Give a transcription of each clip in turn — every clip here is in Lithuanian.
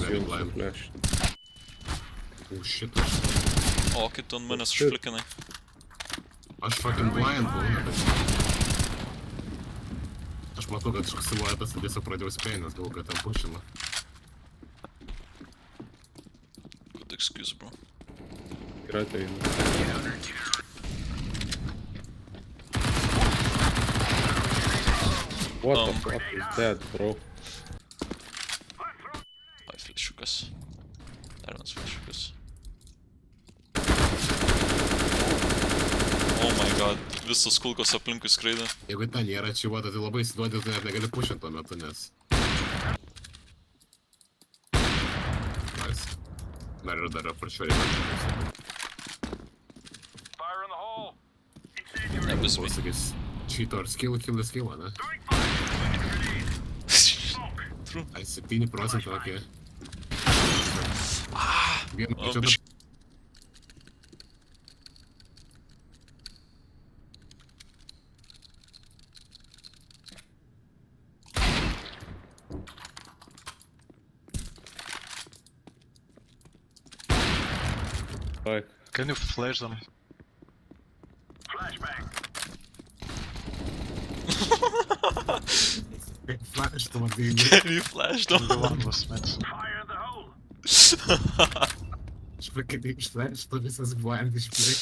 very blind. Flash. Oh shit. O, kai tu ant manęs užflikinai. Aš fucking blind buvau, bet... Aš matau, kad siluetas tiesiog pradėjau spėti, nes galvoju, kad ten pušina. Good excuse, bro. Yra tai. What the fuck is that, bro? Ai, flešiukas. Dar vienas flešiukas. Oh my god, visos kulkos aplinkui skraido. Jeigu ten nėra čiuota, tai labai įsiduodi, tu net negali pušinti tuo metu, nes... Nice. Dar aprašiuoju. Nebus me. Sakys, cheat or skill, kill, ne? True. Ai, 7%, okei. Vienu O, pačiu biški. Right. Can you flash them? Flash, tu vadai. Can you flash them? The one was mid. Aš pakėdė iš flash, tu visas blind išplėk.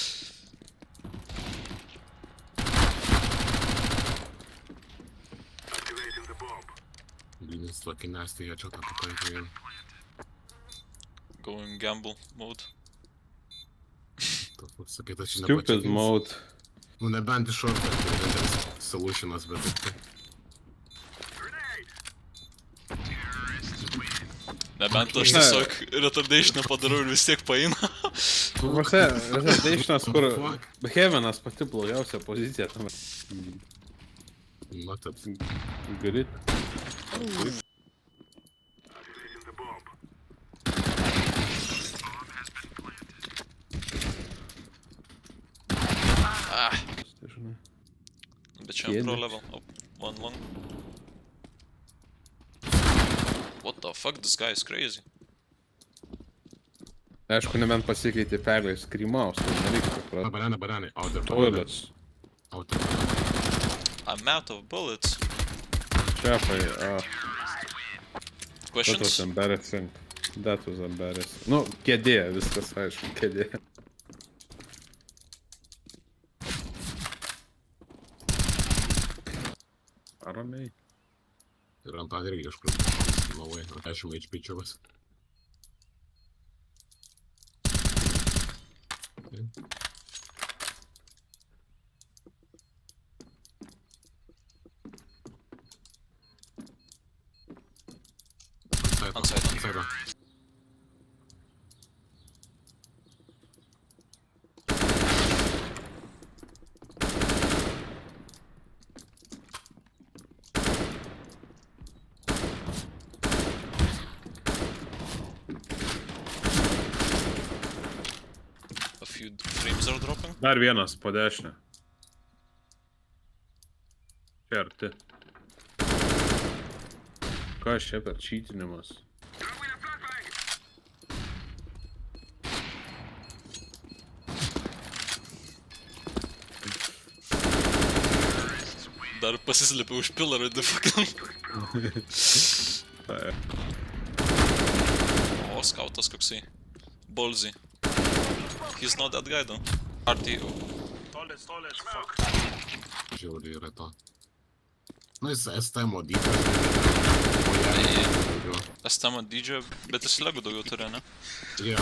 Blinis fucking nasty, я что-то такое. Go in gamble mode. Sakai, tas čia Stupid mode. Nu, nebent iš šorto, tai vienintelis solutionas, bet tai... Nebent aš tiesiog retardationą padarau ir vis tiek paeina. Vose, retardationas, kur Heavenas pati blogiausia pozicija tam. Na, taip. Grit. Ah. Bet čia pro level. Oh, 1-1. What the fuck, this guy is crazy. Aišku, nebent pasikeitė perleis Krymaus, tai nereikia suprast. Bananai. Out of Toilets. I'm out of bullets. Šefai, that was Questions? embarrassing. That was embarrassing. Nu, kėdė, viskas aišku, kėdė. Ramiai. Ir ant tą irgi kažkur. No way, 10 HP čiuvas. Onside. A few frames are dropping. Dar vienas po dešinę. Čia arti. Kas čia per čytinimas? Dar pasislėpiau už pillarą, the fucking. O, skautas koksai. Bolzy. He's not that guy though. RTO. Žiauriai yra to. Nu, jis STM dydžio. STM dydžio, bet jis legų daugiau turi, ne? Jo.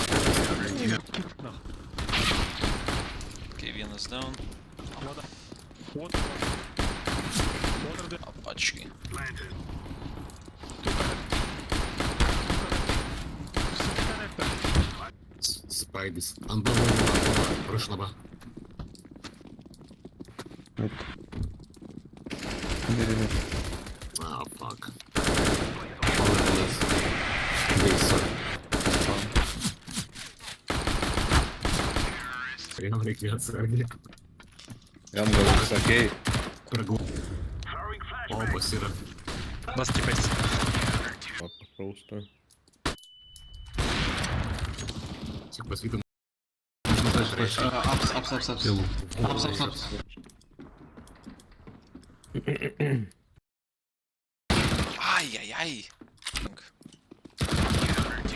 Okay, vienas down. Apačkiai. Spaidis. Ant bavo, praš laba. Ah, fuck. Jam reikėjo atsargiai. Jam gal sakei. Pragau. Bombas yra. Last teammates. Papraustoj. Tik pasvytum. Ups. Ups. Ai.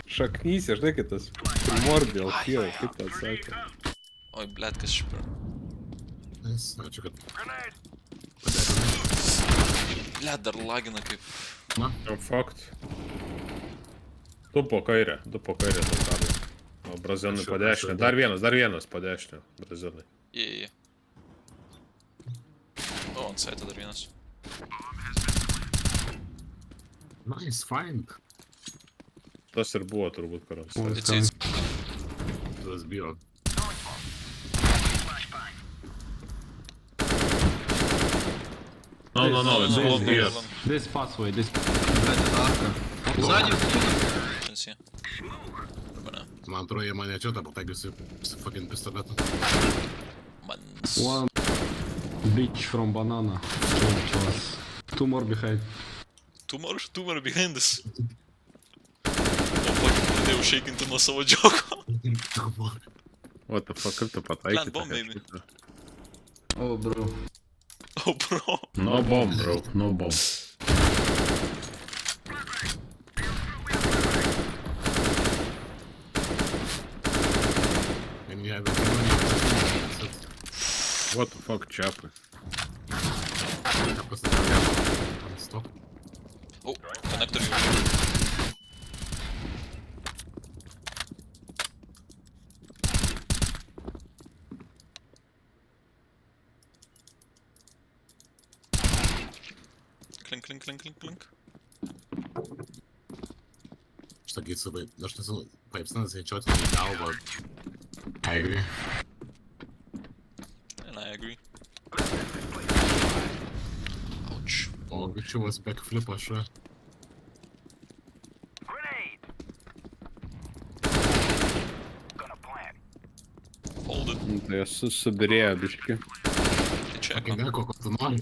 Šaknyse, žinai, kitas. Primordial kill, kaip tą sakė. Oi, blet, kas šipra. Ačiū, kad... Blet, dar lagina kaip... Na, Fakt. Du po kairę tai gali. O brazilai po dešinę. Dar vienas po dešinę. Brazilai. Jie. O, ant saito dar vienas. nice, fine. Tas ir buvo turbūt karas. It's. Tas bijo. No, it's all here. This pathway, this... Блядь, это арка. Сзади, Čia. Arba ne. Man atrodo, jie mane čia tą pataikiusi su fucking pistoletu. Mans. One bitch from banana. Killed us. 2 more behind. Two more behind us. O, fuck, pradėjau šeikinti nuo savo džioko. What the fuck, kaip tu pataikė? Plant bomb, baby. Oh, bro. O, bro. No bomb, bro. No bomb. And you have a money. What the fuck, čiapai. Stop. O, konektorių jau. Klink. Sakyt su vaip. Aš nesu paipsnas įčioti į galvą. I agree. And I agree. Ouch. O, bičiuvas backflip aš. Hold it. Tai esu subirėjo biški. Tai čia, Sakė, ne, ko tu nori.